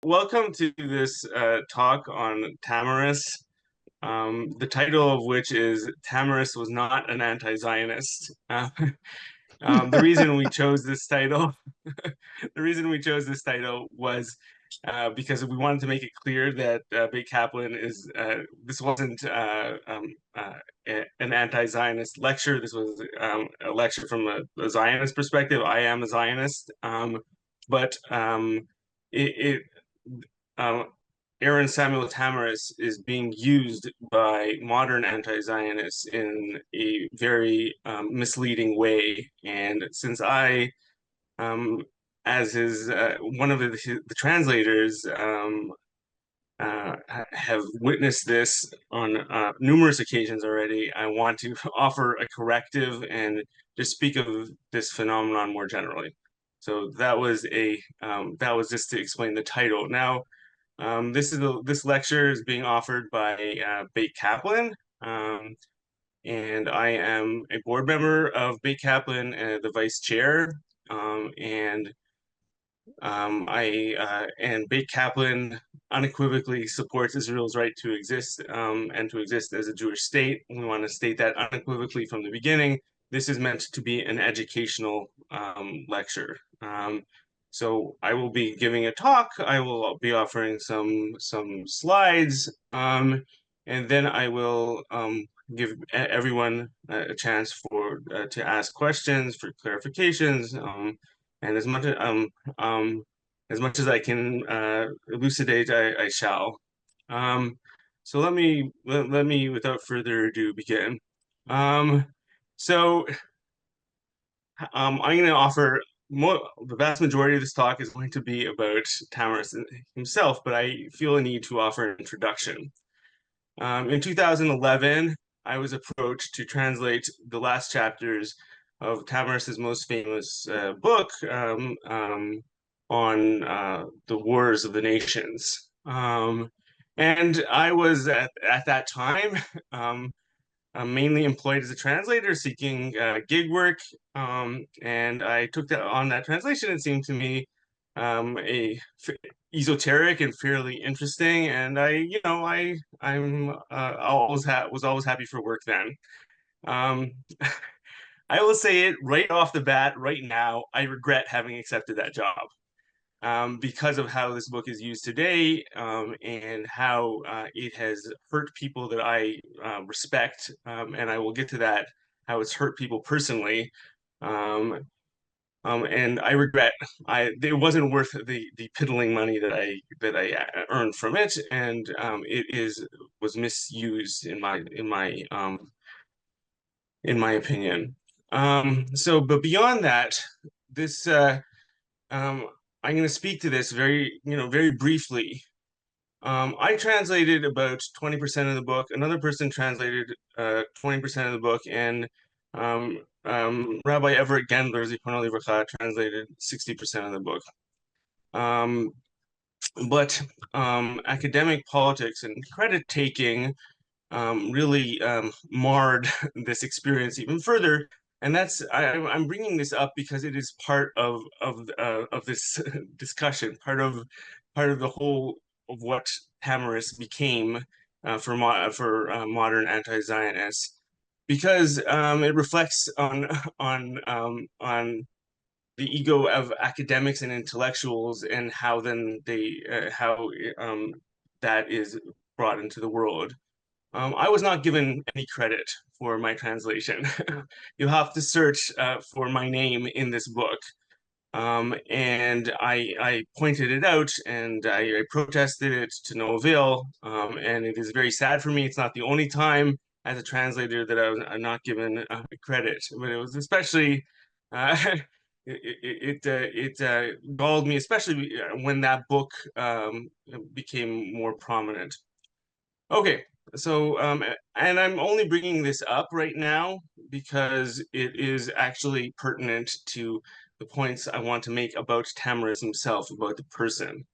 welcome to this talk on Tamares, the title of which is Tamares Was Not an Anti-Zionist. The reason we chose this title, the reason we chose this title was because we wanted to make it clear that Beit Kaplan is, this wasn't an anti-Zionist lecture. This was a lecture from a Zionist perspective. I am a Zionist, but it Aaron Samuel Tamares is being used by modern anti-Zionists in a very misleading way. And since I, as his one of the translators, have witnessed this on numerous occasions already, I want to offer a corrective and just speak of this phenomenon more generally. So that was just to explain the title. Now, this lecture is being offered by Beit Kaplan, and I am a board member of Beit Kaplan and the vice chair. And Beit Kaplan unequivocally supports Israel's right to exist and to exist as a Jewish state. We want to state that unequivocally from the beginning. This is meant to be an educational lecture. So I will be giving a talk. I will be offering some slides, and then I will give everyone a chance for to ask questions, for clarifications, and as much as I can elucidate, I shall. So let me without further ado begin. So I'm going to offer the vast majority of this talk is going to be about Tamares himself, but I feel a need to offer an introduction. In 2011, I was approached to translate the last chapters of Tamares' most famous book on the Wars of the Nations. And I was at that time mainly employed as a translator, seeking gig work, and I took on that translation. It seemed to me esoteric and fairly interesting, and was always happy for work then. I will say it right off the bat, right now, I regret having accepted that job. Because of how this book is used today, and how it has hurt people that I respect, and I will get to that, how it's hurt people personally. And I regret it wasn't worth the piddling money that I earned from it, and was misused in my opinion. But beyond that, this I'm going to speak to this very briefly. I translated about 20% of the book. Another person translated 20% of the book, and Rabbi Everett Gendler, Zichrono Livracha, translated 60% of the book. But academic politics and credit taking really marred this experience even further. And I'm bringing this up because it is part of this discussion, part of the whole of what Tamares became for modern anti-Zionists, because it reflects on the ego of academics and intellectuals, and how then that is brought into the world. I was not given any credit for my translation. You'll have to search for my name in this book. And I pointed it out, and I protested it to no avail. And it is very sad for me. It's not the only time as a translator that I'm not given credit, but it was especially it galled me, especially when that book became more prominent. Okay, so and I'm only bringing this up right now because it is actually pertinent to the points I want to make about Tamares himself, about the person.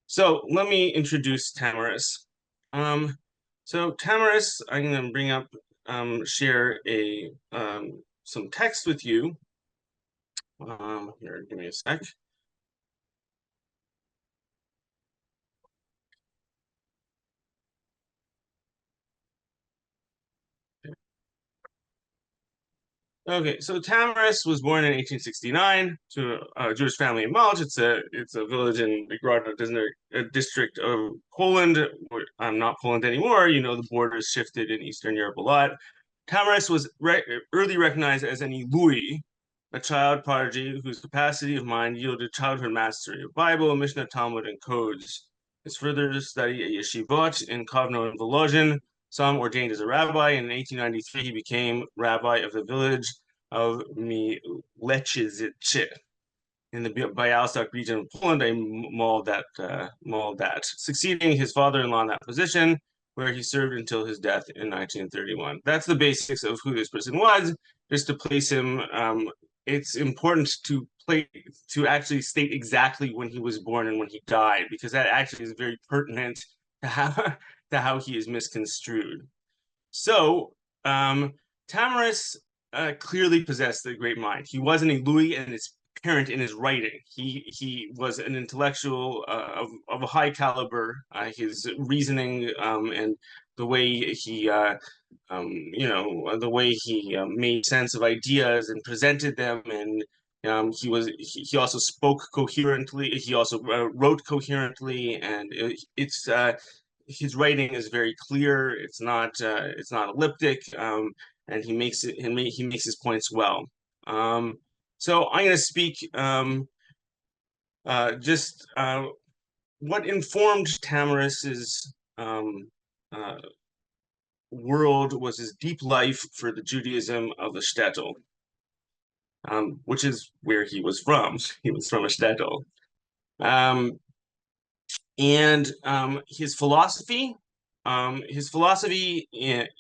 So let me introduce Tamares. So Tamares, I'm going to bring up, share some text with you. Here, give me a sec. Okay, so Tamares was born in 1869 to a Jewish family in Malch. It's a village in the Grodno district of Poland. I'm not Poland anymore. You know, the borders shifted in Eastern Europe a lot. Tamares was early recognized as an Ilui, a child prodigy whose capacity of mind yielded childhood mastery of Bible, Mishnah, Talmud, and codes. His further study at yeshivot in Kovno and Volozhin saw him ordained as a rabbi. In 1893, he became rabbi of the village of Milechice in the Białystok region of Poland, a Moldat, succeeding his father-in-law in that position, where he served until his death in 1931. That's the basics of who this person was. Just to place him, it's important to actually state exactly when he was born and when he died, because that actually is very pertinent to how he is misconstrued. So, Tamaris clearly possessed a great mind. He wasn't a Louis, and it's apparent in his writing. He was an intellectual of a high caliber. His reasoning and the way he the way he made sense of ideas and presented them, and he also spoke coherently. He also wrote coherently, and it's his writing is very clear. It's not elliptic, and he makes his points well. So I'm going to speak just what informed Tamaris's world was his deep life for the Judaism of the shtetl, which is where he was from. He was from a shtetl. And his philosophy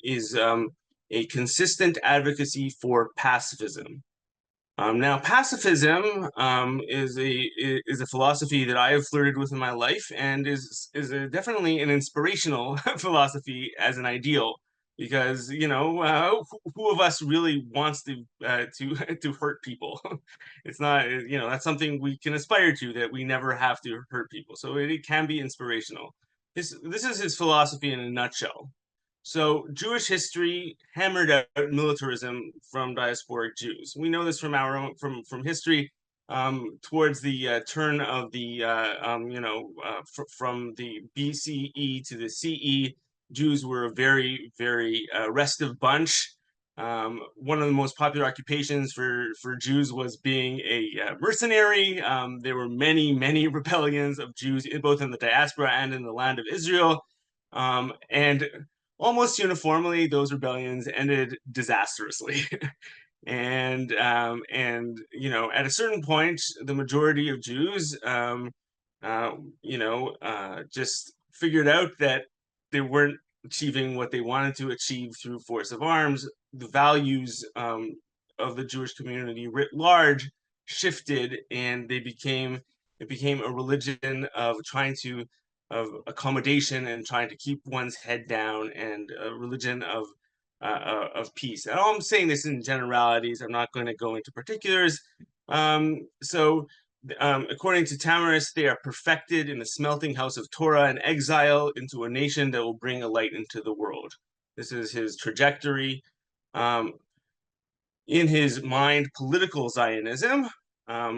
is a consistent advocacy for pacifism. Now, pacifism is a philosophy that I have flirted with in my life, and is definitely an inspirational philosophy as an ideal. Because who of us really wants to to hurt people? It's not, that's something we can aspire to, that we never have to hurt people. So it can be inspirational. This is his philosophy in a nutshell. So Jewish history hammered out militarism from diasporic Jews. We know this from from history. Towards the turn of the from the BCE to the CE, Jews were a very, very restive bunch. One of the most popular occupations for Jews was being a mercenary. There were many rebellions of Jews, both in the diaspora and in the land of Israel. And almost uniformly, those rebellions ended disastrously. And at a certain point, the majority of Jews, just figured out that they weren't achieving what they wanted to achieve through force of arms. The values of the Jewish community writ large shifted, and it became a religion of accommodation and trying to keep one's head down, and a religion of peace. And all I'm saying this in generalities. I'm not going to go into particulars. According to Tamaris, they are perfected in the smelting house of Torah and exile into a nation that will bring a light into the world. This is his trajectory. In his mind, political Zionism,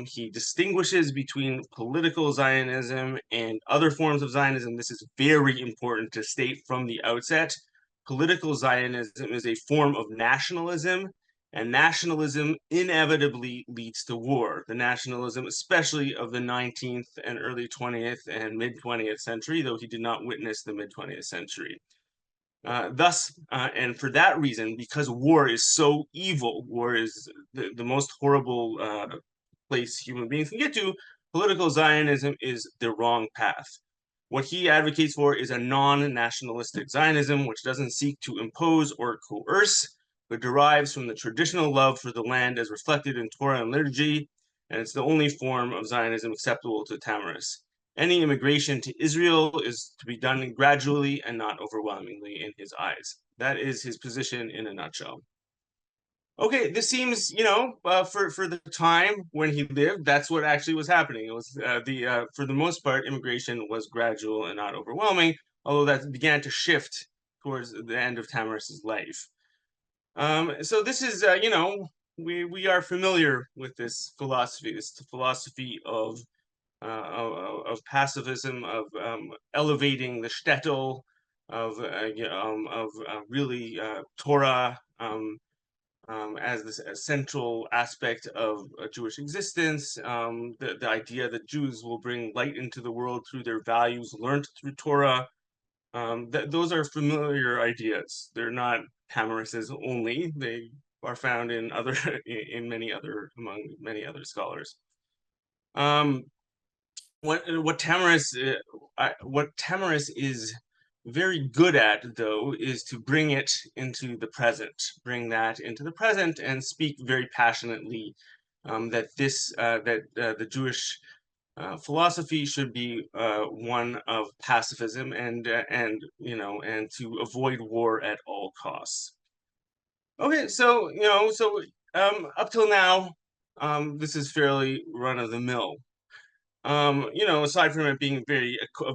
he distinguishes between political Zionism and other forms of Zionism. This is very important to state from the outset. Political Zionism is a form of nationalism, and nationalism inevitably leads to war. The nationalism, especially of the 19th and early 20th and mid-20th century, though he did not witness the mid-20th century. And for that reason, because war is so evil, war is the most horrible place human beings can get to, political Zionism is the wrong path. What he advocates for is a non-nationalistic Zionism, which doesn't seek to impose or coerce, but derives from the traditional love for the land as reflected in Torah and liturgy, and it's the only form of Zionism acceptable to Tamaris. Any immigration to Israel is to be done gradually and not overwhelmingly in his eyes. That is his position in a nutshell. Okay, this seems, for the time when he lived, that's what actually was happening. It was for the most part, immigration was gradual and not overwhelming, although that began to shift towards the end of Tamaris's life. So this is, we are familiar with this philosophy of pacifism, of elevating the shtetl, of really Torah as this essential aspect of Jewish existence. The idea that Jews will bring light into the world through their values learned through Torah. Those are familiar ideas. They're not Tamaris's only. They are found in other in many other among many other scholars. Um, what Tamaris is very good at, though, is to bring it into the present, bring that into the present, and speak very passionately that the Jewish philosophy should be one of pacifism and to avoid war at all costs. Okay, so up till now, this is fairly run of the mill. Aside from it being a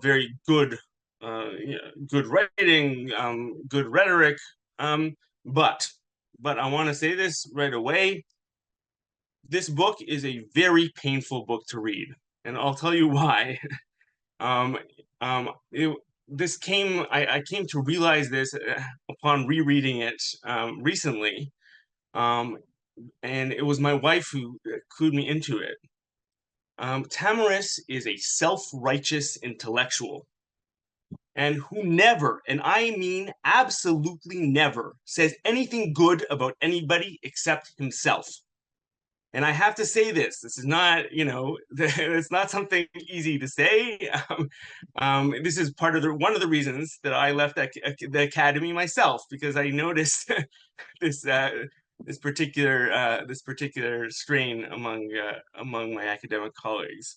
very good, good writing, good rhetoric, um, but I want to say this right away. This book is a very painful book to read, and I'll tell you why. Um, I came to realize this upon rereading it recently, um, and it was my wife who clued me into it. Tamaris is a self-righteous intellectual, and who never, and I mean absolutely never, says anything good about anybody except himself. And I have to say this is not, it's not something easy to say. This is one of the reasons that I left the academy myself, because I noticed this this particular strain among my academic colleagues.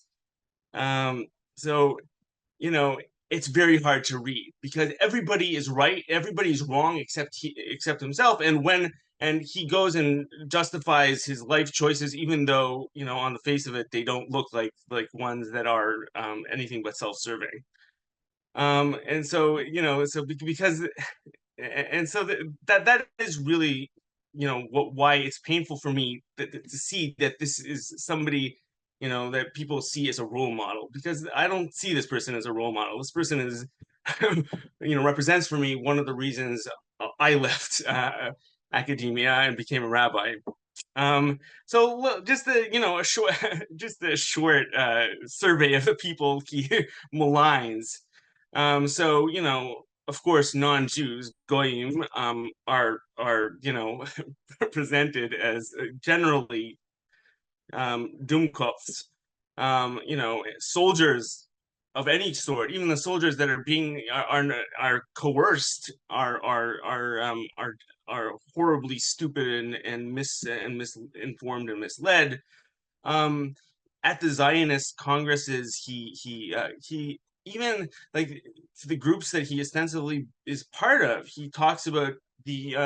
So, it's very hard to read because everybody is right, everybody's wrong except himself. And he goes and justifies his life choices, even though, on the face of it, they don't look like ones that are anything but self-serving. And so, because, and so that is really, why it's painful for me to see that this is somebody, that people see as a role model, because I don't see this person as a role model. This person is, represents for me one of the reasons I left academia and became a rabbi. So look, just a short, just a short survey of the people he maligns. So of course, non-Jews, goyim, are presented as generally Dumkopfs, soldiers of any sort, even the soldiers that are being are coerced, are horribly stupid and misinformed and misled. At the Zionist congresses, he even, like, to the groups that he ostensibly is part of, he talks about the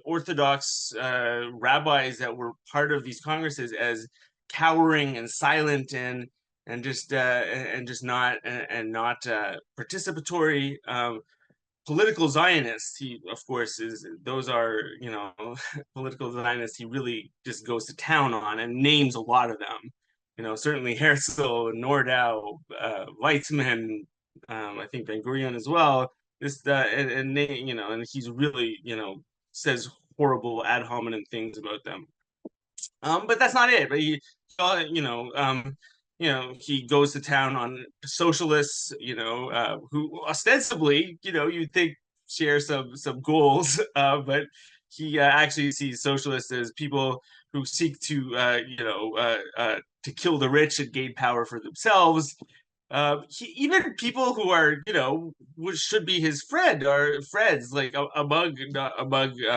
Orthodox rabbis that were part of these congresses as cowering and silent and just not participatory. Political Zionists, he of course is. Those are political Zionists. He really just goes to town on and names a lot of them. Certainly Herzl, Nordau, Weizmann, I think Ben Gurion as well. Just and he's really says horrible ad hominem things about them. But that's not it. But he goes to town on socialists, who ostensibly, you'd think share some goals, but he actually sees socialists as people who seek to kill the rich and gain power for themselves. Even people who are, which should be his friends, like among the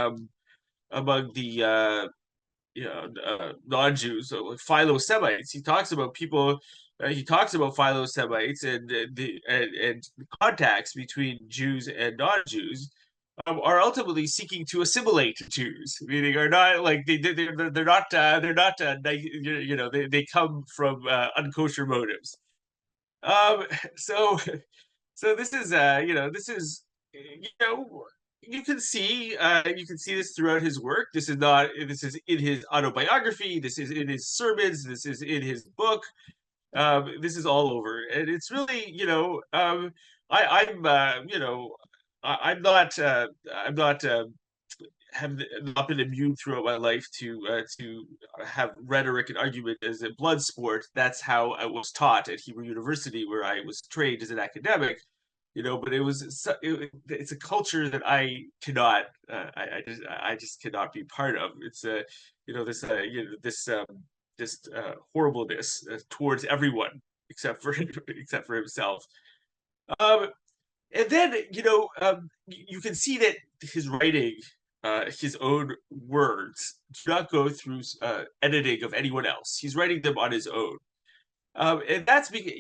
non-Jews, so like Philo-Semites. He talks about people. He talks about Philo-Semites and contacts between Jews and non-Jews are ultimately seeking to assimilate Jews, meaning are not like they come from unkosher motives. Um, so so this is you can see this throughout his work. This is in his autobiography. This is in his sermons. This is in his book. This is all over, and it's really, I'm I'm not have not been immune throughout my life to have rhetoric and argument as a blood sport. That's how I was taught at Hebrew University, where I was trained as an academic. But it's a culture that I cannot, I just cannot be part of. It's this this horribleness towards everyone except for except for himself. Um, and then you can see that his writing, his own words, do not go through editing of anyone else. He's writing them on his own. And that's because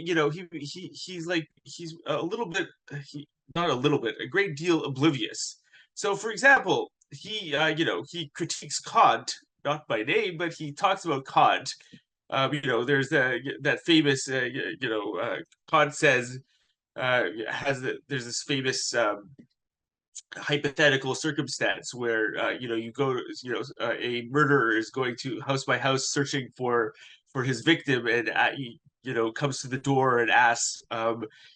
he's a little bit, not a little bit, a great deal oblivious. So, for example, he critiques Kant, not by name, but he talks about Kant. There's that famous Kant says, there's this famous hypothetical circumstance where you go, a murderer is going to house by house searching for his victim, and comes to the door and asks,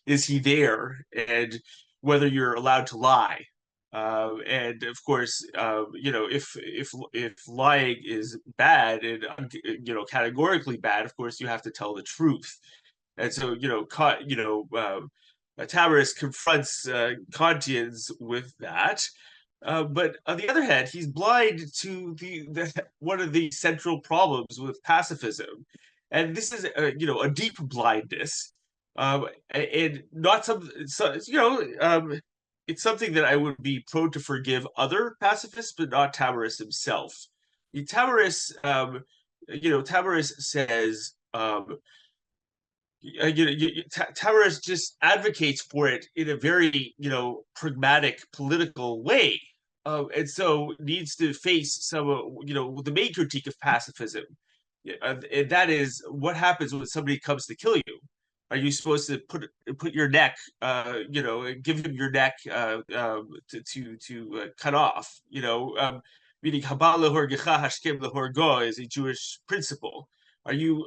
is he there, and whether you're allowed to lie. And of course, if lying is bad and categorically bad, of course you have to tell the truth. And so Tamares confronts Kantians with that. But on the other hand, he's blind to the one of the central problems with pacifism, and this is a deep blindness, and not it's something that I would be prone to forgive other pacifists, but not Tamares himself. Tamares says. Tavares just advocates for it in a very, pragmatic political way, and so needs to face some, the main critique of pacifism, and that is what happens when somebody comes to kill you. Are you supposed to put your neck, give him your neck to cut off? Meaning haba lehorgecha hashkem lehorgo is a Jewish principle. Are you,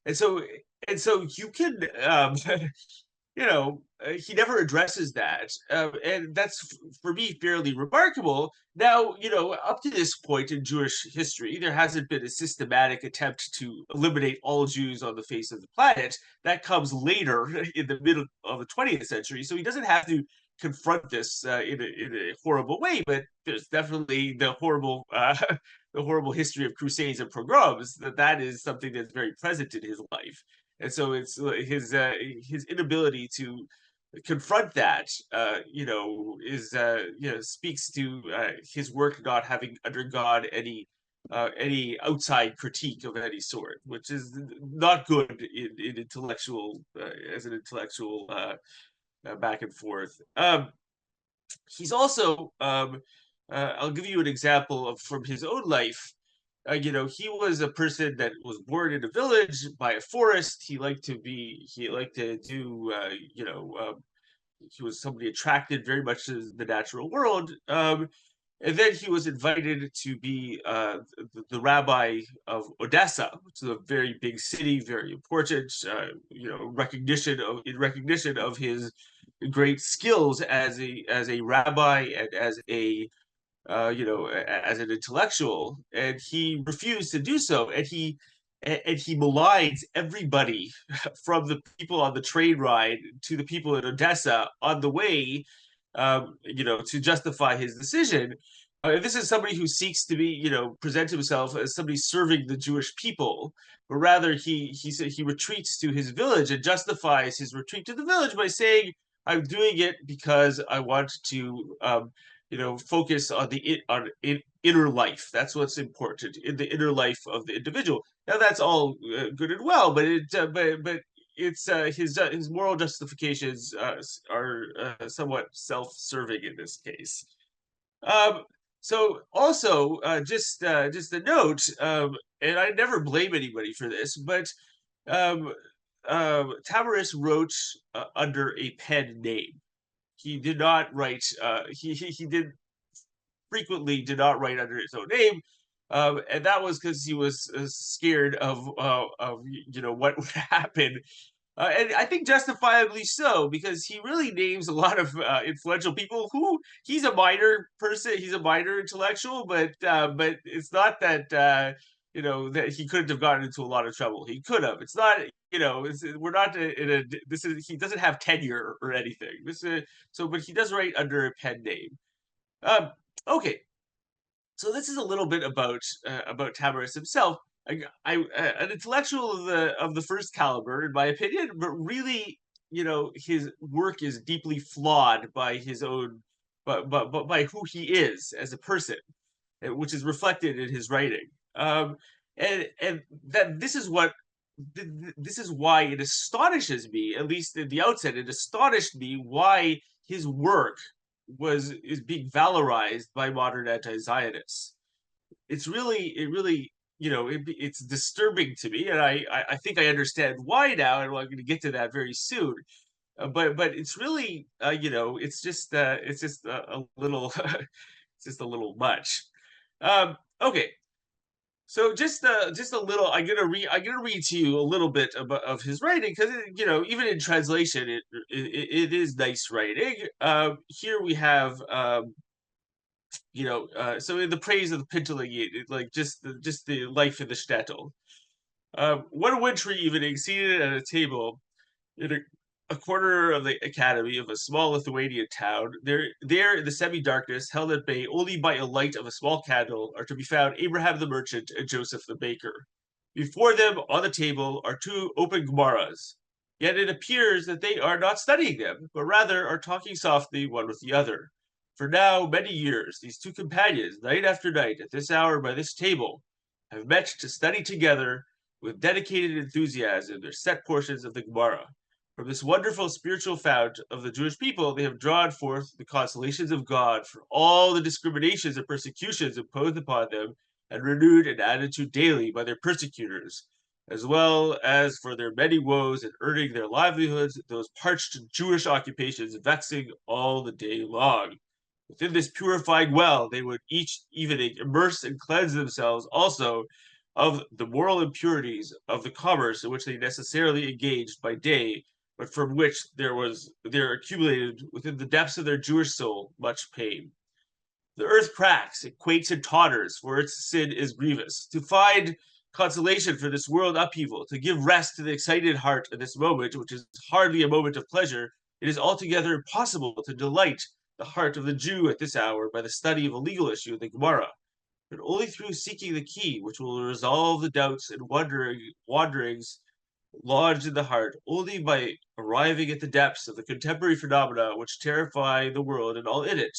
and so you can, he never addresses that, and that's for me fairly remarkable. Now, up to this point in Jewish history, there hasn't been a systematic attempt to eliminate all Jews on the face of the planet. That comes later in the middle of the 20th century, so he doesn't have to confront this in a horrible way. But there's definitely the horrible the horrible history of crusades and pogroms. That is something that's very present in his life. And so it's his inability to confront that, speaks to his work not having undergone any outside critique of any sort, which is not good in intellectual as an intellectual back and forth. He's also, I'll give you an example from his own life. He was a person that was born in a village by a forest. He liked to do, he was somebody attracted very much to the natural world. And then he was invited to be the rabbi of Odessa, which is a very big city, very important, in recognition of his great skills as a rabbi and as an intellectual, and he refused to do so, and he maligns everybody from the people on the train ride to the people in Odessa on the way, to justify his decision. This is somebody who seeks to be, present himself as somebody serving the Jewish people, but rather he retreats to his village and justifies his retreat to the village by saying, "I'm doing it because I want to." Focus on inner life. That's what's important in the inner life of the individual. Now, that's all good and well, but it's his moral justifications are somewhat self-serving in this case. So also, just a note, and I never blame anybody for this, but Tamares wrote under a pen name. he did not write. He did frequently did not write under his own name, and that was because he was scared of what would happen. And I think justifiably so, because he really names a lot of influential people who he's a minor person, he's a minor intellectual, but it's not that that he couldn't have gotten into a lot of trouble. He could have. It's not we're not in a this is he doesn't have tenure or anything. But he does write under a pen name. Um, okay, so this is a little bit about Tamares himself. An intellectual of the first caliber, in my opinion, but really, his work is deeply flawed by his own, but by who he is as a person, which is reflected in his writing. And that this is why it astonishes me, at least at the outset, it astonished me why his work is being valorized by modern anti-Zionists. It really, it's disturbing to me, and I think I understand why now, and I'm going to get to that very soon. But it's really, it's just a little, it's just a little much. Okay, so just a little. I'm gonna read to you a little bit of his writing, because even in translation it is nice writing. Here we have so in the praise of the Pinteling, like just the life in the shtetl. One wintry evening, seated at a table in a corner of the academy of a small Lithuanian town, there in the semi-darkness, held at bay only by a light of a small candle, are to be found Abraham the merchant and Joseph the baker. Before them on the table are two open Gemaras. Yet it appears that they are not studying them, but rather are talking softly one with the other. For now many years, these two companions, night after night, at this hour by this table, have met to study together with dedicated enthusiasm their set portions of the Gemara. From this wonderful spiritual fount of the Jewish people, they have drawn forth the consolations of God for all the discriminations and persecutions imposed upon them and renewed and added to daily by their persecutors, as well as for their many woes in earning their livelihoods, those parched Jewish occupations vexing all the day long. Within this purifying well, they would each evening immerse and cleanse themselves also of the moral impurities of the commerce in which they necessarily engaged by day, but from which there accumulated within the depths of their Jewish soul much pain. The earth cracks, it quakes and totters, for its sin is grievous. To find consolation for this world upheaval, to give rest to the excited heart at this moment, which is hardly a moment of pleasure, it is altogether impossible to delight the heart of the Jew at this hour by the study of a legal issue in the Gemara, but only through seeking the key which will resolve the doubts and wanderings lodged in the heart, only by arriving at the depths of the contemporary phenomena which terrify the world and all in it.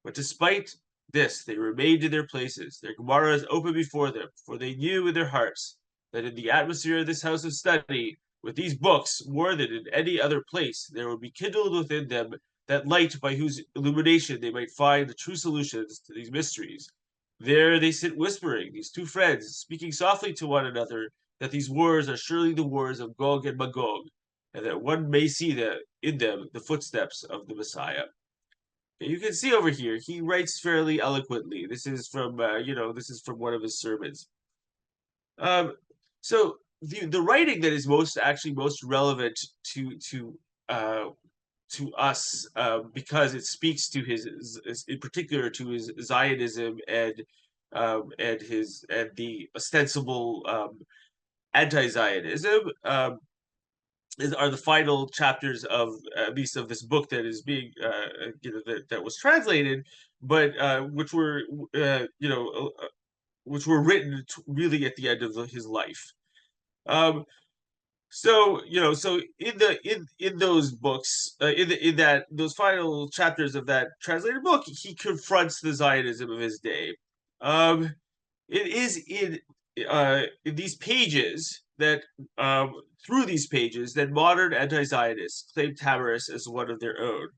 But despite this, they remained in their places, their Gemaras open before them, for they knew in their hearts that in the atmosphere of this house of study, with these books, more than in any other place, there would be kindled within them that light by whose illumination they might find the true solutions to these mysteries. There they sit whispering, these two friends, speaking softly to one another, that these wars are surely the wars of Gog and Magog, and that one may see in them the footsteps of the Messiah. And you can see over here, he writes fairly eloquently. This is from, this is from one of his sermons. So the writing that is most relevant uh, to us, because it speaks to his, in particular, to his Zionism and the ostensible anti-Zionism, are the final chapters of at least of this book that is being that was translated, but which were written really at the end of his life. So in those books, in those final chapters of that translated book, he confronts the Zionism of his day. It is in these pages that through these pages that modern anti-Zionists claim Tamares as one of their own.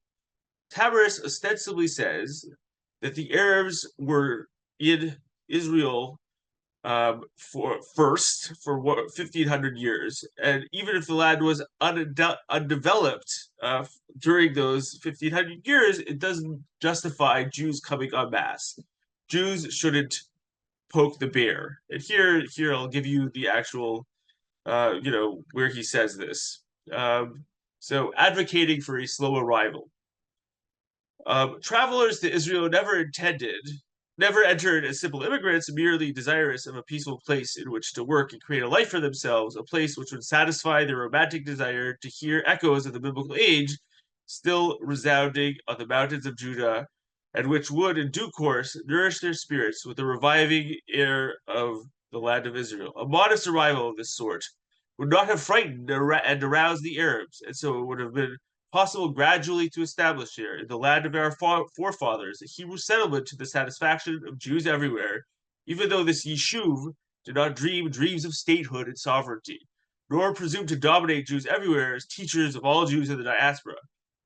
Tamares ostensibly says that the Arabs were in Israel for what 1,500 years, and even if the land was undeveloped during those 1,500 years, it doesn't justify Jews coming en masse. Jews shouldn't poke the bear. And here I'll give you the actual, where he says this. So advocating for a slow arrival. Travelers to Israel never entered as simple immigrants, merely desirous of a peaceful place in which to work and create a life for themselves, a place which would satisfy their romantic desire to hear echoes of the biblical age still resounding on the mountains of Judah, and which would, in due course, nourish their spirits with the reviving air of the land of Israel. A modest arrival of this sort would not have frightened and aroused the Arabs, and so it would have been possible gradually to establish here, in the land of our forefathers, a Hebrew settlement to the satisfaction of Jews everywhere, even though this Yishuv did not dream dreams of statehood and sovereignty, nor presume to dominate Jews everywhere as teachers of all Jews in the diaspora.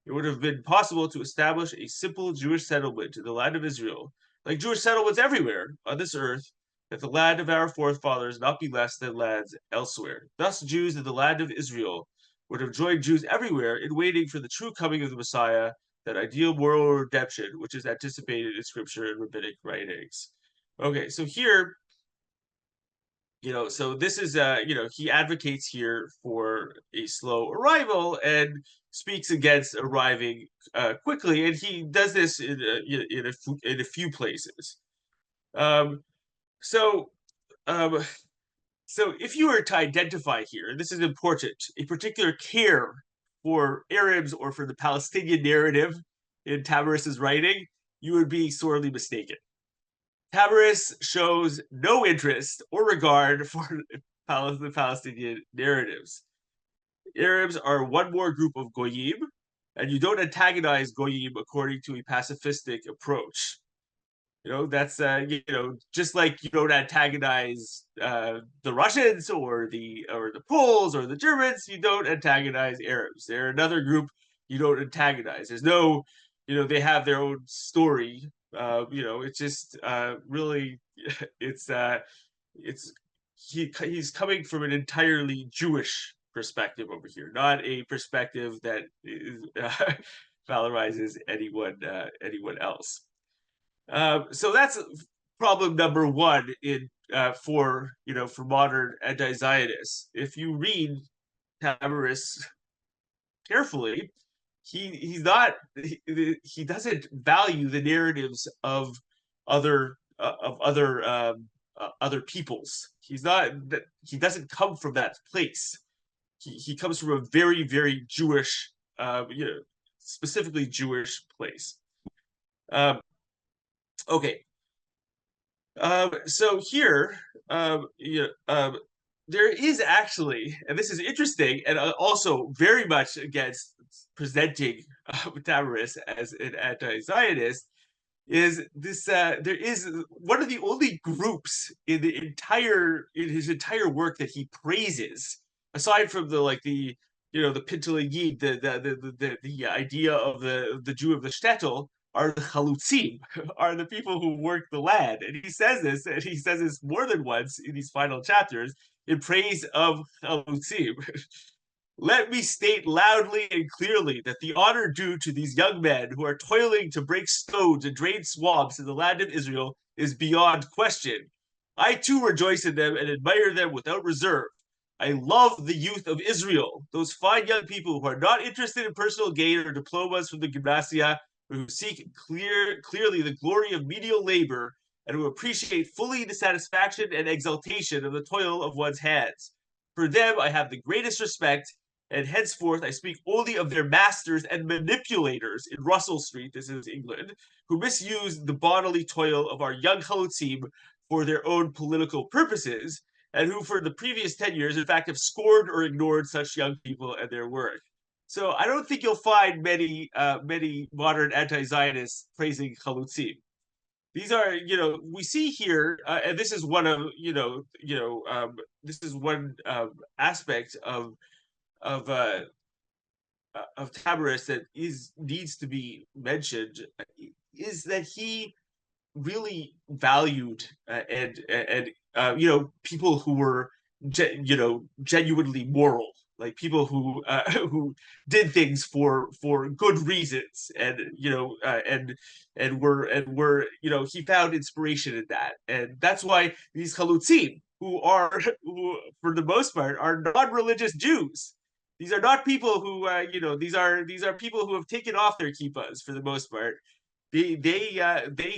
It would have been possible to establish a simple Jewish settlement in the land of Israel, like Jewish settlements everywhere on this earth, that the land of our forefathers not be less than lands elsewhere. Thus, Jews in the land of Israel would have joined Jews everywhere in waiting for the true coming of the Messiah, that ideal moral redemption which is anticipated in scripture and rabbinic writings. Okay, so here, so this is, he advocates here for a slow arrival and speaks against arriving quickly, and he does this in a few places. Um, so, um, So if you were to identify here, and this is important, a particular care for Arabs or for the Palestinian narrative in Tamares's writing, you would be sorely mistaken. Tamares shows no interest or regard for the Palestinian narratives. Arabs are one more group of goyim, and you don't antagonize goyim according to a pacifistic approach. That's just like you don't antagonize the Russians or the Poles or the Germans, you don't antagonize Arabs. They're another group you don't antagonize. There's no, they have their own story. It's just really it's he's coming from an entirely Jewish perspective over here, not a perspective that is, valorizes anyone else. So that's problem number one in for modern anti-Zionists. If you read Tamares carefully, he doesn't value the narratives of other peoples. He doesn't come from that place. He comes from a very, very Jewish, specifically Jewish place. Okay. So here, there is actually, and this is interesting, and also very much against presenting Tamares as an anti-Zionist, is this there is one of the only groups in his entire work that he praises, aside from the Pintelagid, the idea of the Jew of the shtetl, are the chalutzim, are the people who work the land. And he says this more than once in these final chapters in praise of chalutzim. Let me state loudly and clearly that the honor due to these young men who are toiling to break stones and drain swamps in the land of Israel is beyond question. I too rejoice in them and admire them without reserve. I love the youth of Israel, those fine young people who are not interested in personal gain or diplomas from the gymnasia, who seek clearly the glory of menial labor, and who appreciate fully the satisfaction and exaltation of the toil of one's hands. For them I have the greatest respect, and henceforth I speak only of their masters and manipulators in Russell Street, this is England, who misuse the bodily toil of our young chalutzim for their own political purposes, and who for the previous 10 years, in fact, have scorned or ignored such young people and their work. So I don't think you'll find many modern anti-Zionists praising chalutzim. These are, we see here, and this is one of, this is one aspect of Tamares that needs to be mentioned, is that he really valued and people who were genuinely moral, like people who who did things for good reasons, and he found inspiration in that, and that's why these chalutzim, who for the most part are non-religious Jews. These are not people who these are people who have taken off their kippahs for the most part. They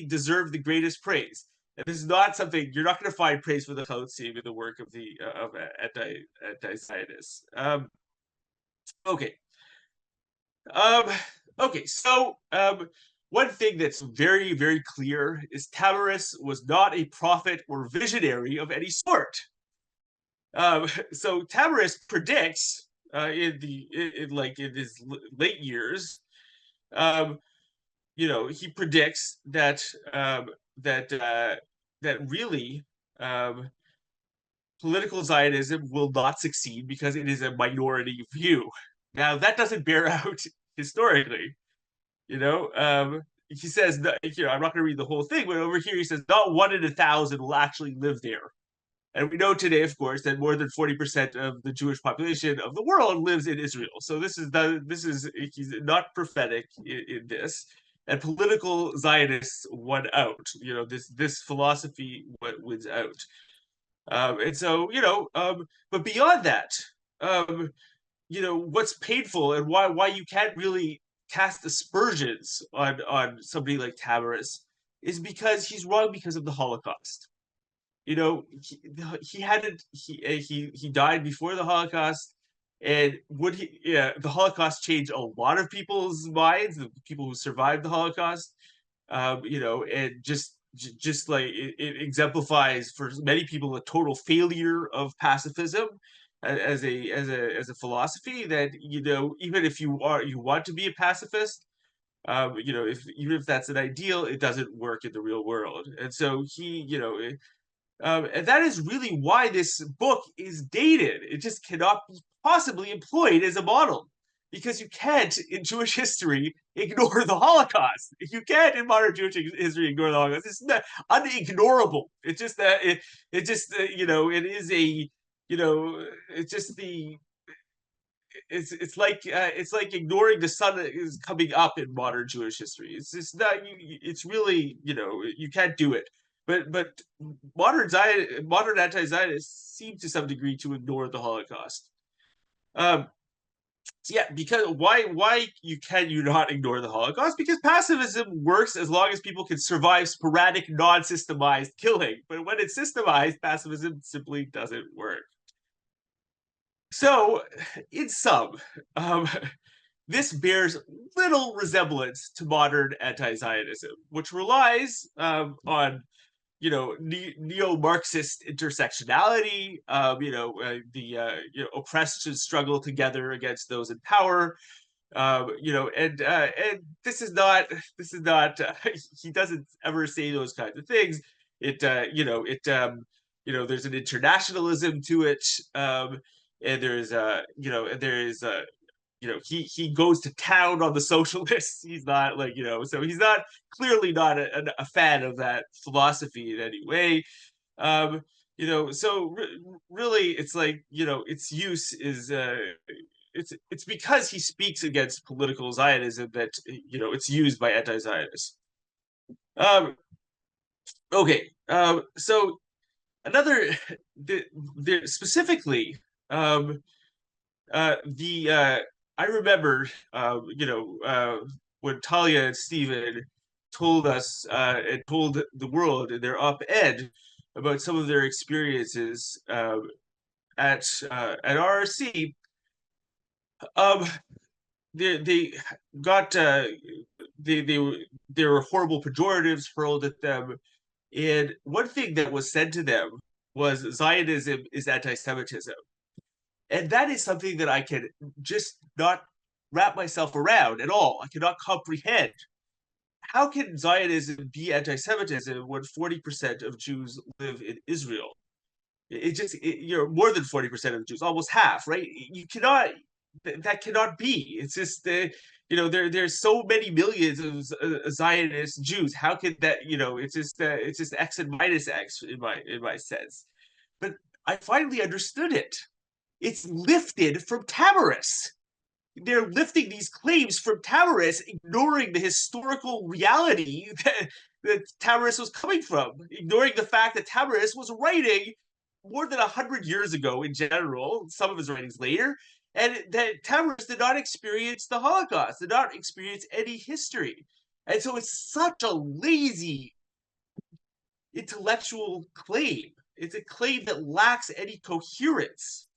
deserve the greatest praise. And this is not something you're not going to find praise for the chalutzim in the work of the of anti-Zionists. Okay. Um, okay. One thing that's very, very clear is Tamares was not a prophet or visionary of any sort. So Tamares predicts in his late years, he predicts that really political Zionism will not succeed because it is a minority view. Now that doesn't bear out historically. He says that, I'm not going to read the whole thing, but over here he says not 1 in 1,000 will actually live there. And we know today, of course, that more than 40% of the Jewish population of the world lives in Israel. So he's not prophetic in this. And political Zionists won out. This philosophy wins out. But beyond that, what's painful and why you can't really cast aspersions on somebody like Tamares is because he's wrong because of the Holocaust. He died before the Holocaust, and the Holocaust changed a lot of people's minds, the people who survived the Holocaust. And just like it exemplifies for many people a total failure of pacifism as a philosophy, that even if you want to be a pacifist, even if that's an ideal, it doesn't work in the real world. And so and that is really why this book is dated. It just cannot be possibly employed as a model, because you can't in Jewish history ignore the Holocaust. You can't in modern Jewish history ignore the Holocaust. It's not unignorable. It's just that it just it is a it's just the it's like ignoring the sun that is coming up in modern Jewish history. It's just not. It's really you can't do it. But modern anti-Zionists seem to some degree to ignore the Holocaust. Because why can you not ignore the Holocaust? Because pacifism works as long as people can survive sporadic, non-systemized killing. But when it's systemized, pacifism simply doesn't work. So, in sum, this bears little resemblance to modern anti-Zionism, which relies on neo-Marxist intersectionality. The oppressed should struggle together against those in power. And this is not. He doesn't ever say those kinds of things. There's an internationalism to it, and he goes to town on the socialists. He's not so he's not clearly not a fan of that philosophy in any way. Really, it's like its use is it's because he speaks against political Zionism that it's used by anti-Zionists. Okay, so another specifically I remember, when Talia and Stephen told us and told the world in their op-ed about some of their experiences at RRC. They got there were horrible pejoratives hurled at them, and one thing that was said to them was Zionism is anti-Semitism. And that is something that I can just not wrap myself around at all. I cannot comprehend. How can Zionism be anti-Semitism when 40% of Jews live in Israel? More than 40% of Jews, almost half, right? You cannot. that cannot be. It's just there's so many millions of Zionist Jews. How could that, it's just X and minus X in my sense. But I finally understood it. It's lifted from Tamares. They're lifting these claims from Tamares, ignoring the historical reality that Tamares was coming from, ignoring the fact that Tamares was writing more than 100 years ago in general, some of his writings later, and that Tamares did not experience the Holocaust, did not experience any history. And so it's such a lazy intellectual claim. It's a claim that lacks any coherence.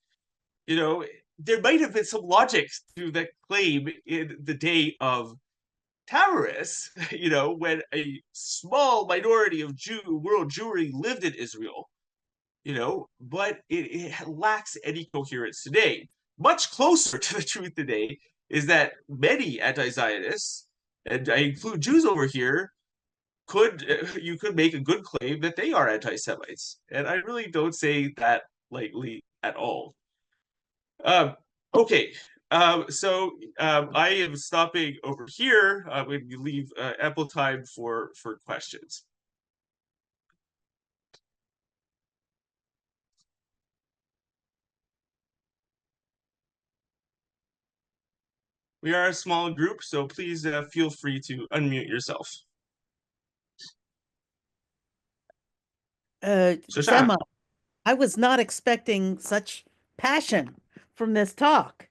There might have been some logic to that claim in the day of Tamares, when a small minority of world Jewry lived in Israel, but it lacks any coherence today. Much closer to the truth today is that many anti-Zionists, and I include Jews over here, you could make a good claim that they are anti-Semites, and I really don't say that lightly at all. Okay, I am stopping over here. We leave ample time for questions. We are a small group, so please feel free to unmute yourself. Tzemah, I was not expecting such passion from this talk.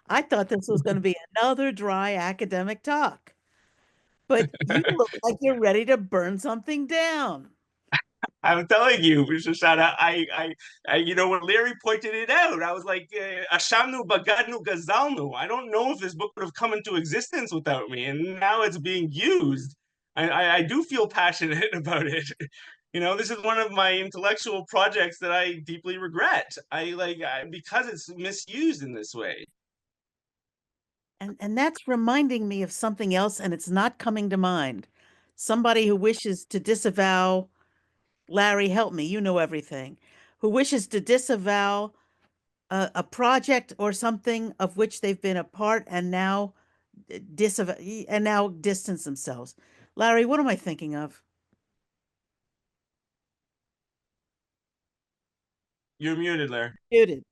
I thought this was going to be another dry academic talk, but you look like you're ready to burn something down. I'm telling you, Shoshana, when Larry pointed it out, I was like, Ashamnu, Bagadnu, Gazalnu. I don't know if this book would have come into existence without me, and now it's being used. I do feel passionate about it. This is one of my intellectual projects that I deeply regret. Because it's misused in this way. And that's reminding me of something else, and it's not coming to mind. Somebody who wishes to disavow, Larry, help me, you know everything, who wishes to disavow a project or something of which they've been a part and now distance themselves. Larry, what am I thinking of? You're muted, Larry. Muted.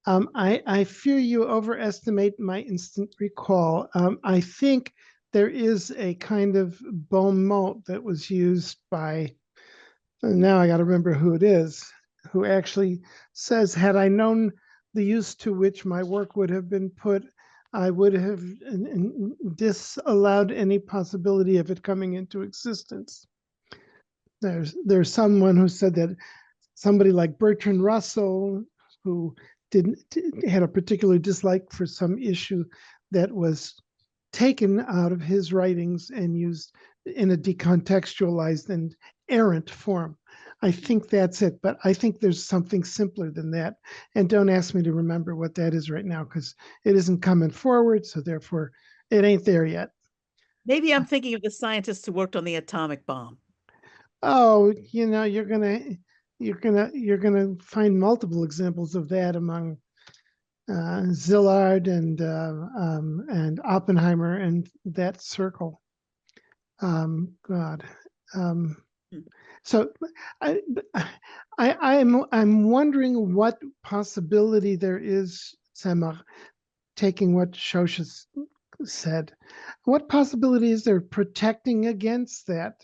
I fear you overestimate my instant recall. I think there is a kind of bon mot that was used by, now I got to remember who it is, who actually says, had I known the use to which my work would have been put, I would have disallowed any possibility of it coming into existence. There's someone who said that somebody like Bertrand Russell, who had a particular dislike for some issue that was taken out of his writings and used in a decontextualized and errant form. I think that's it, but I think there's something simpler than that. And don't ask me to remember what that is right now, because it isn't coming forward, so therefore it ain't there yet. Maybe I'm thinking of the scientists who worked on the atomic bomb. Oh, you're gonna find multiple examples of that among Szilard and Oppenheimer and that circle. God. So I'm wondering what possibility there is, Tzemach, taking what Shosha said. What possibility is there protecting against that?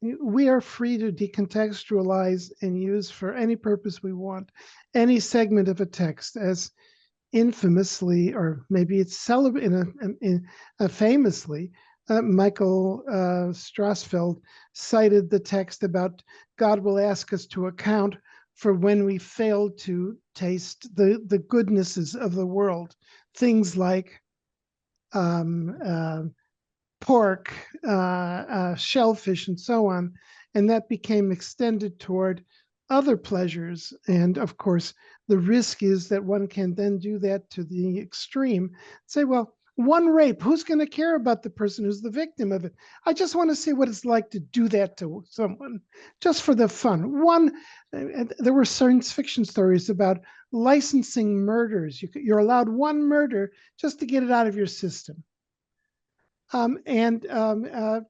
We are free to decontextualize and use for any purpose we want any segment of a text, as infamously, or maybe it's famously, Michael Strassfeld cited the text about God will ask us to account for when we failed to taste the goodnesses of the world, things like pork, shellfish, and so on. And that became extended toward other pleasures. And of course, the risk is that one can then do that to the extreme. Say, well, One rape, who's going to care about the person who's the victim of it? I just want to see what it's like to do that to someone, just for the fun. There were science fiction stories about licensing murders. You're allowed one murder just to get it out of your system. 10th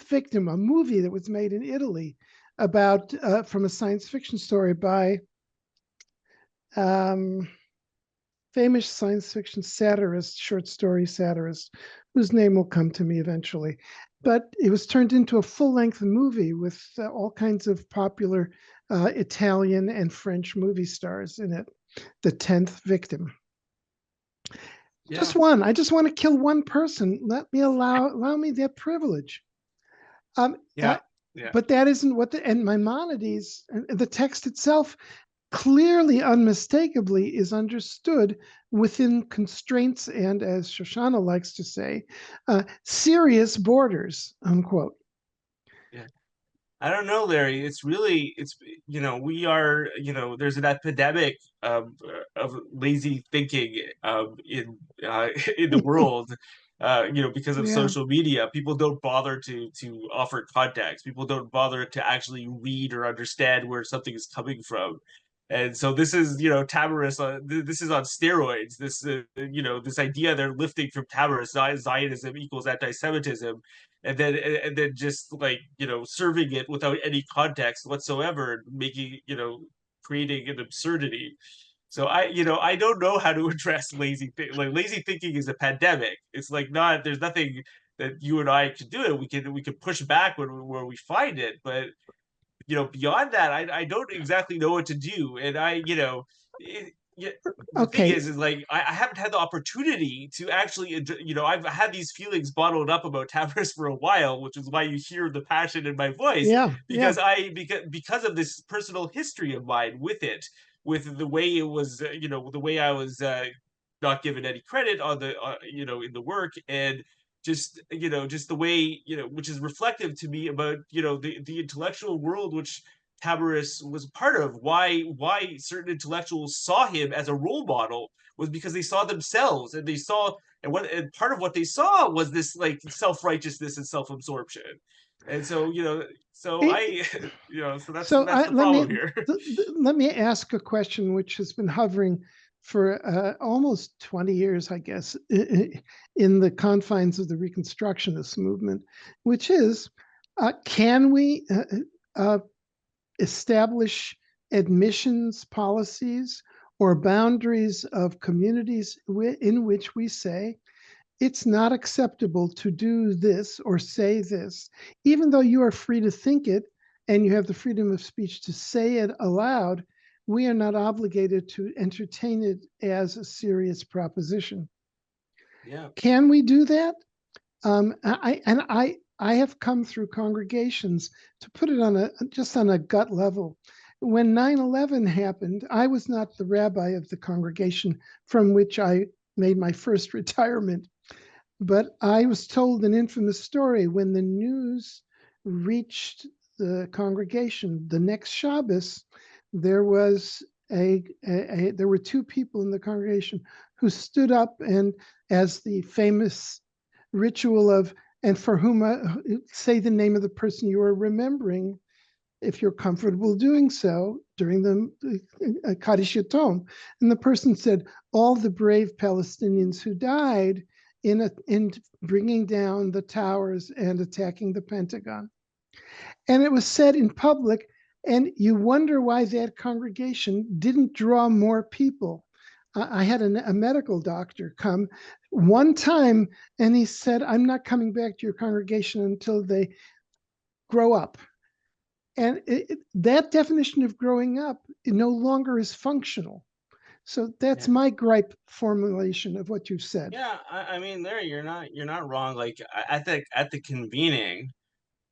Victim, a movie that was made in Italy about from a science fiction story by famous science fiction satirist, short story satirist, whose name will come to me eventually. But it was turned into a full-length movie with all kinds of popular Italian and French movie stars in it. The 10th Victim. Yeah. Just one. I just want to kill one person. Let me allow me that privilege. But that isn't what and Maimonides, the text itself, clearly, unmistakably is understood within constraints and, as Shoshana likes to say, serious borders, unquote. Yeah. I don't know, Larry. It's we are, there's an epidemic of lazy thinking in the world. Because of social media, people don't bother to offer context. People don't bother to actually read or understand where something is coming from. And so this is, Tamares. This is on steroids. This idea they're lifting from Tamares, Zionism equals anti-Semitism, and then just serving it without any context whatsoever, making creating an absurdity. So I don't know how to address lazy thinking. Like, lazy thinking is a pandemic. It's there's nothing that you and I can do. We can push back where we find it, but beyond that, I don't exactly know what to do. And the thing is I haven't had the opportunity to actually, I've had these feelings bottled up about Tamares for a while, which is why you hear the passion in my voice. Because of this personal history of mine with it, with the way it was, the way I was not given any credit on the, in the work, and just the way, which is reflective to me about the intellectual world which Tamares was part of. Why certain intellectuals saw him as a role model was because they saw themselves, and part of what they saw was this self-righteousness and self-absorption. And so so that's the problem here. Let me ask a question which has been hovering for almost 20 years, I guess, in the confines of the Reconstructionist movement, which is, can we establish admissions policies or boundaries of communities in which we say it's not acceptable to do this or say this, even though you are free to think it and you have the freedom of speech to say it aloud? We are not obligated to entertain it as a serious proposition. Yeah. Can we do that? I have come through congregations, to put it just on a gut level. When 9/11 happened, I was not the rabbi of the congregation from which I made my first retirement, but I was told an infamous story when the news reached the congregation the next Shabbos. There was there were two people in the congregation who stood up, and as the famous ritual of, and for whom say the name of the person you are remembering, if you're comfortable doing so, during the Kaddish Yatom. And the person said, all the brave Palestinians who died in bringing down the towers and attacking the Pentagon. And it was said in public, and you wonder why that congregation didn't draw more people. I had a medical doctor come one time, and he said, I'm not coming back to your congregation until they grow up. And that definition of growing up, it no longer is functional. So that's my gripe formulation of what you've said. Yeah, I mean, Larry, you're not wrong. Like, at the convening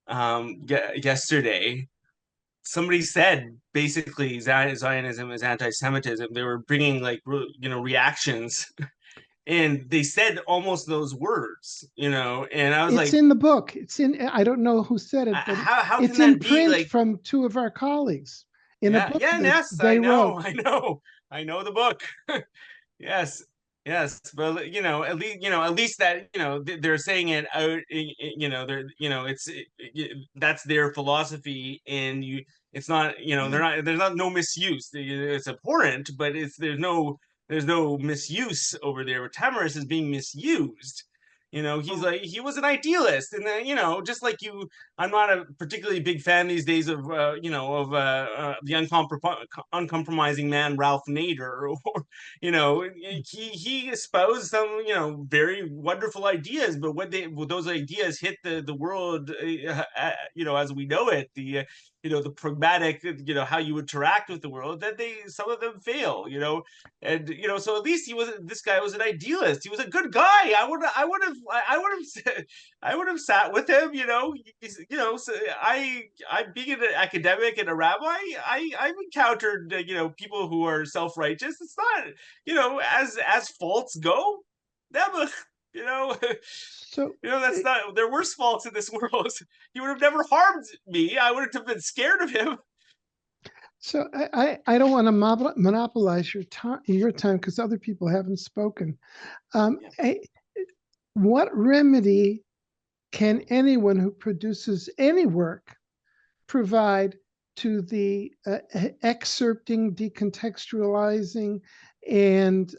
yesterday, somebody said basically Zionism is anti-Semitism. They were bringing reactions, and they said almost those words, and I was it's in the book. It's in, I don't know who said it, but how it's can in print from two of our colleagues in a book yes, they wrote. I know the book. Yes. Yes, but at least that they're saying it out. They're that's their philosophy, and it's not they're not there's not no misuse. It's abhorrent, but there's no misuse over there. Tamaris is being misused. He's like he was an idealist, and then just like you, I'm not a particularly big fan these days of the uncompromising man Ralph Nader, or he espoused some very wonderful ideas, but those ideas hit the world as we know it, the pragmatic how you interact with the world, that some of them fail, and so at least this guy was an idealist. He was a good guy. I would have sat with him. So I being an academic and a rabbi, I've encountered people who are self-righteous. It's not as faults go, never. So That's not, there were faults in this world. He would have never harmed me. I would have been scared of him. So I don't want to monopolize your time because other people haven't spoken. What remedy can anyone who produces any work provide to the excerpting, decontextualizing, and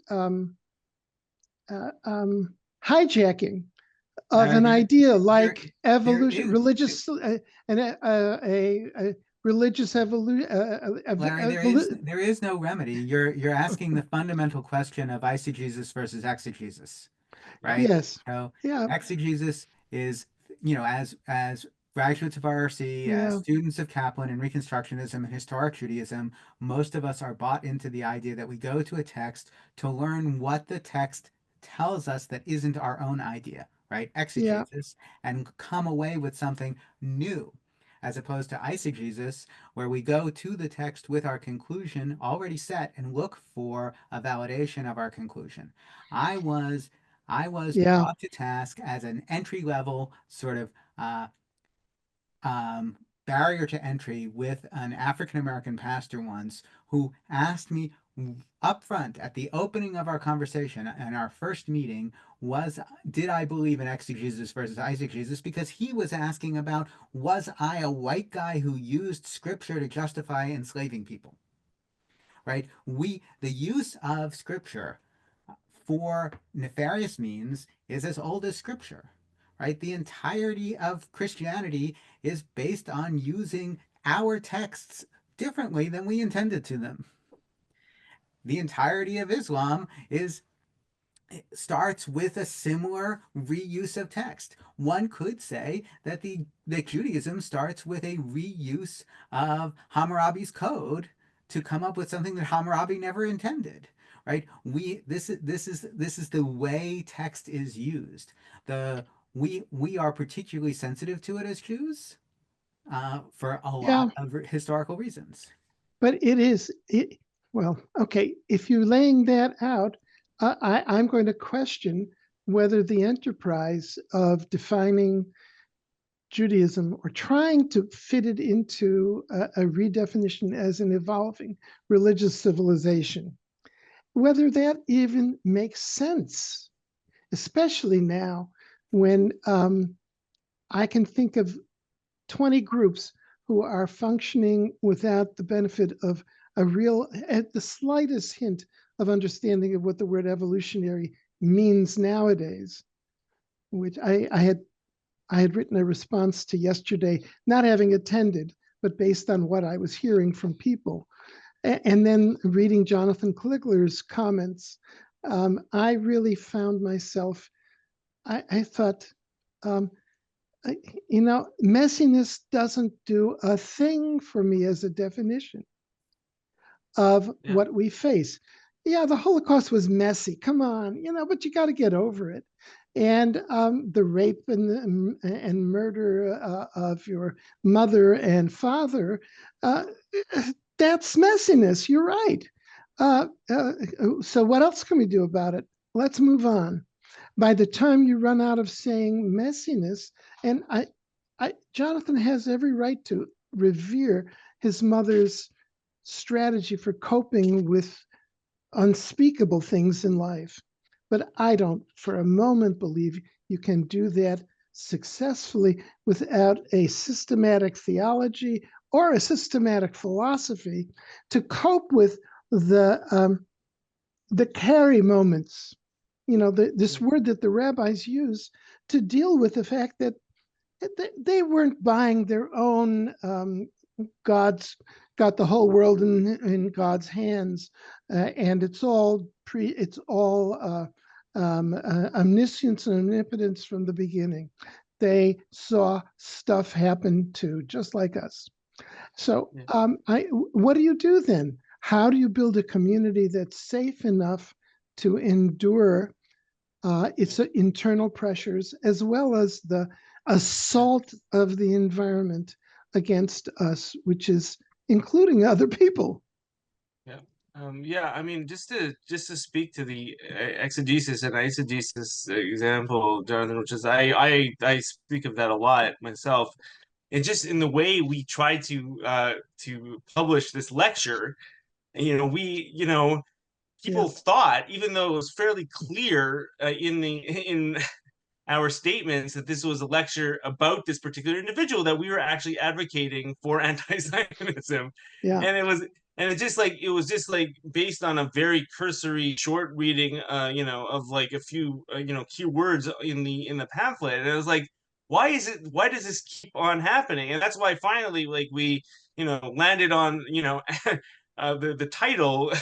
hijacking of an idea like evolution, religious, a religious evolution? Larry, there is no remedy. You're asking the fundamental question of eisegesis versus exegesis, right? Yes. So yeah. Exegesis is, as graduates of RRC, as students of Kaplan and Reconstructionism and Historic Judaism, most of us are bought into the idea that we go to a text to learn what the text tells us that isn't our own idea, right? Exegesis, and come away with something new, as opposed to eisegesis, where we go to the text with our conclusion already set and look for a validation of our conclusion. I was brought to task as an entry-level sort of barrier to entry with an African-American pastor once, who asked me up front at the opening of our conversation and our first meeting did I believe in exegesis versus eisegesis, because he was asking about, was I a white guy who used scripture to justify enslaving people, right? The use of scripture for nefarious means is as old as scripture, right? The entirety of Christianity is based on using our texts differently than we intended to them. The entirety of Islam starts with a similar reuse of text. One could say that that Judaism starts with a reuse of Hammurabi's code to come up with something that Hammurabi never intended. Right? This is the way text is used. We are particularly sensitive to it as Jews for a lot of historical reasons. But well, okay. If you're laying that out, I'm going to question whether the enterprise of defining Judaism or trying to fit it into a redefinition as an evolving religious civilization, whether that even makes sense, especially now when I can think of 20 groups who are functioning without the benefit of at the slightest hint of understanding of what the word evolutionary means nowadays, which I had written a response to yesterday, not having attended, but based on what I was hearing from people. And then reading Jonathan Kligler's comments, I really found myself, I thought, messiness doesn't do a thing for me as a definition of what we face. Yeah, the Holocaust was messy. Come on, but you got to get over it. And the rape and murder of your mother and father, that's messiness. You're right. So what else can we do about it? Let's move on. By the time you run out of saying messiness, and Jonathan has every right to revere his mother's strategy for coping with unspeakable things in life. But I don't for a moment believe you can do that successfully without a systematic theology or a systematic philosophy to cope with the carry moments. This word that the rabbis use to deal with the fact that they weren't buying their own God's got the whole world in God's hands, and it's all omniscience and omnipotence from the beginning. They saw stuff happen too, just like us. So, what do you do then? How do you build a community that's safe enough to endure its internal pressures as well as the assault of the environment against us, which is including other people? Yeah, I mean, just to speak to the exegesis and eisegesis example, Jonathan, which is I speak of that a lot myself. And just in the way we try to publish this lecture, people thought, even though it was fairly clear in our statements that this was a lecture about this particular individual, that we were actually advocating for anti-Zionism. Yeah. And it was just like based on a very cursory short reading, of like a few, key words in the pamphlet. And it was like, why does this keep on happening? And that's why finally, like, we, landed on, the title,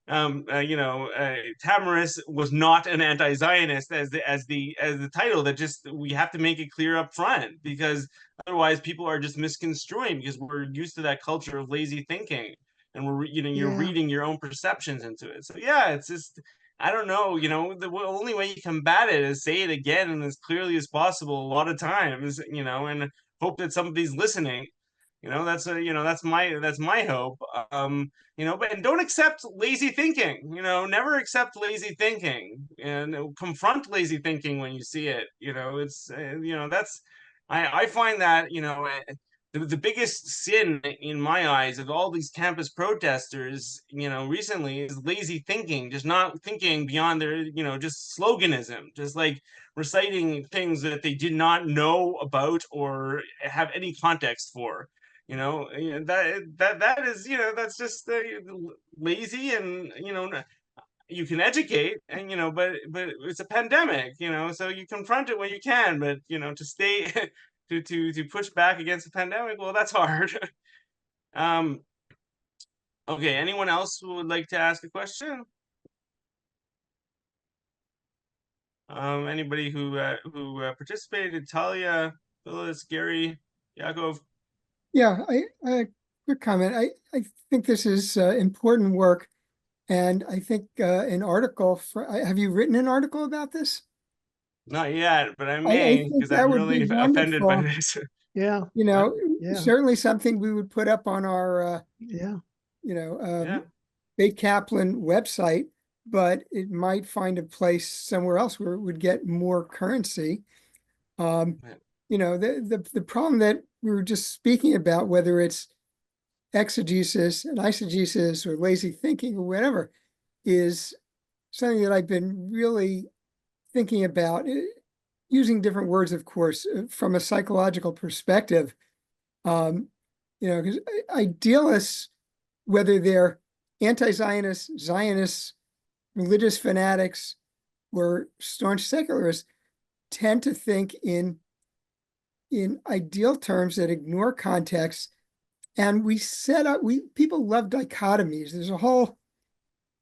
Tamares was not an anti-Zionist as the title. That just, we have to make it clear up front, because otherwise people are just misconstruing, because we're used to that culture of lazy thinking, and you're reading your own perceptions into it. So yeah, it's just, I don't know, the only way you combat it is say it again and as clearly as possible a lot of times, and hope that somebody's listening. That's my hope. But and don't accept lazy thinking. Never accept lazy thinking, and confront lazy thinking when you see it. It's that's, I find that the biggest sin in my eyes of all these campus protesters, recently, is lazy thinking, just not thinking beyond their, just sloganism, just like reciting things that they did not know about or have any context for. That is, that's just lazy, and you can educate, and but it's a pandemic, so you confront it when you can, but to stay to push back against the pandemic, well, that's hard. Okay, anyone else who would like to ask a question? Anybody who participated? Talia, Phyllis, Gary, Yaakov? Yeah, I quick comment. I think this is important work, and I think an article have you written an article about this? Not yet, but I I may, think because that I'm would be really offended by wonderful. this. Yeah. Certainly something we would put up on our Beit Kaplan website, but it might find a place somewhere else where it would get more currency. The problem that we were just speaking about, whether it's exegesis and eisegesis or lazy thinking or whatever, is something that I've been really thinking about, using different words, of course, from a psychological perspective. Because idealists, whether they're anti-Zionists, Zionists, religious fanatics, or staunch secularists, tend to think in ideal terms that ignore context. And people love dichotomies. There's a whole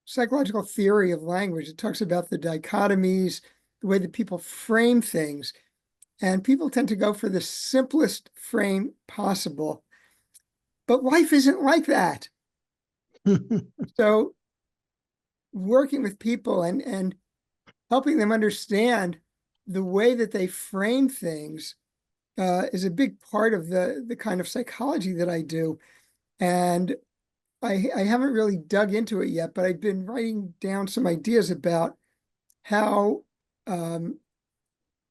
psychological theory of language that talks about the dichotomies, the way that people frame things. And people tend to go for the simplest frame possible. But life isn't like that. So working with people and helping them understand the way that they frame things is a big part of the kind of psychology that I do. And I haven't really dug into it yet, but I've been writing down some ideas about how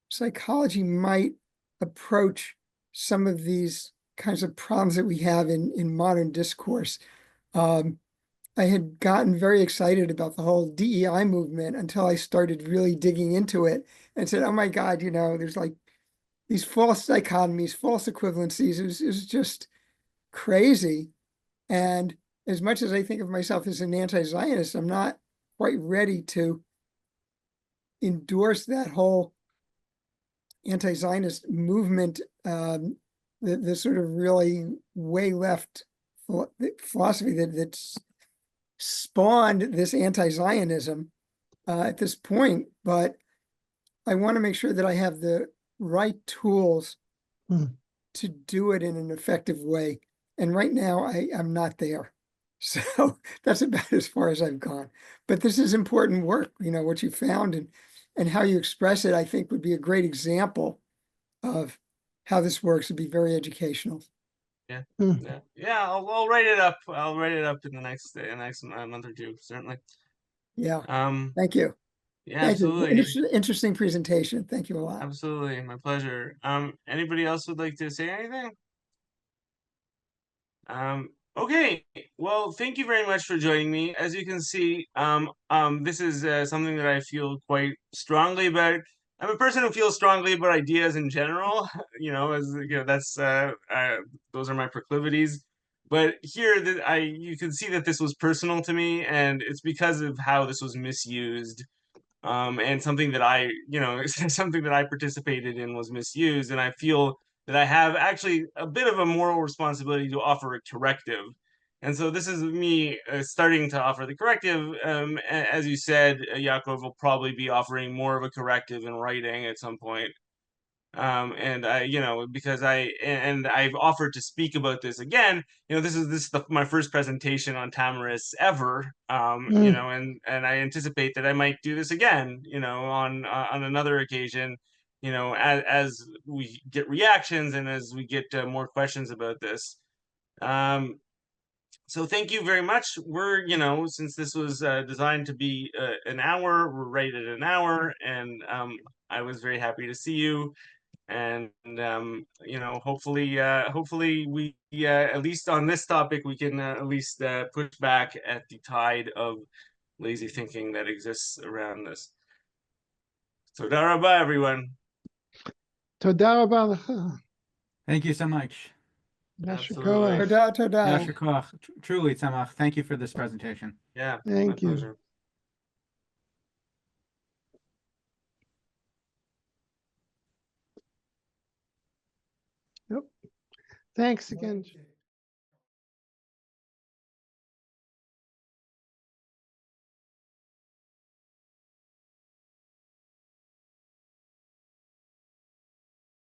psychology might approach some of these kinds of problems that we have in modern discourse. I had gotten very excited about the whole DEI movement until I started really digging into it and said, oh my God, there's like these false dichotomies, false equivalencies. It was just crazy. And as much as I think of myself as an anti-Zionist, I'm not quite ready to endorse that whole anti-Zionist movement, the sort of really way left philosophy that's spawned this anti-Zionism at this point. But I want to make sure that I have the right tools to do it in an effective way. And right now I'm not there. So that's about as far as I've gone. But this is important work, what you found and how you express it, I think would be a great example of how this works. It'd be very educational. Yeah. I'll write it up. I'll write it up in the next month or two, certainly. Yeah. Um, Thank you. yeah, Thank absolutely. you. Interesting presentation. Thank you a lot. Absolutely, my pleasure. Anybody else would like to say anything? Okay, well, thank you very much for joining me. As you can see, this is something that I feel quite strongly about. I'm a person who feels strongly about ideas in general, that's those are my proclivities. But here, you can see that this was personal to me, and it's because of how this was misused, and something that something that I participated in was misused, and I feel that I have actually a bit of a moral responsibility to offer a corrective. And so this is me starting to offer the corrective. As you said, Yaakov will probably be offering more of a corrective in writing at some point. And because I've offered to speak about this again. This is my first presentation on Tamares ever. And I anticipate that I might do this again. On another occasion. As we get reactions and as we get more questions about this. So thank you very much. We're, since this was designed to be an hour, we're right at an hour, and I was very happy to see you. And hopefully we at least on this topic we can at least push back at the tide of lazy thinking that exists around this. So Toda rabah, everyone. Toda rabah. Thank you so much. Absolutely. Toda, toda. Yasher koach. Truly, Tzemach, thank you for this presentation. Yeah, Thank my you. pleasure. Yep. Thanks again.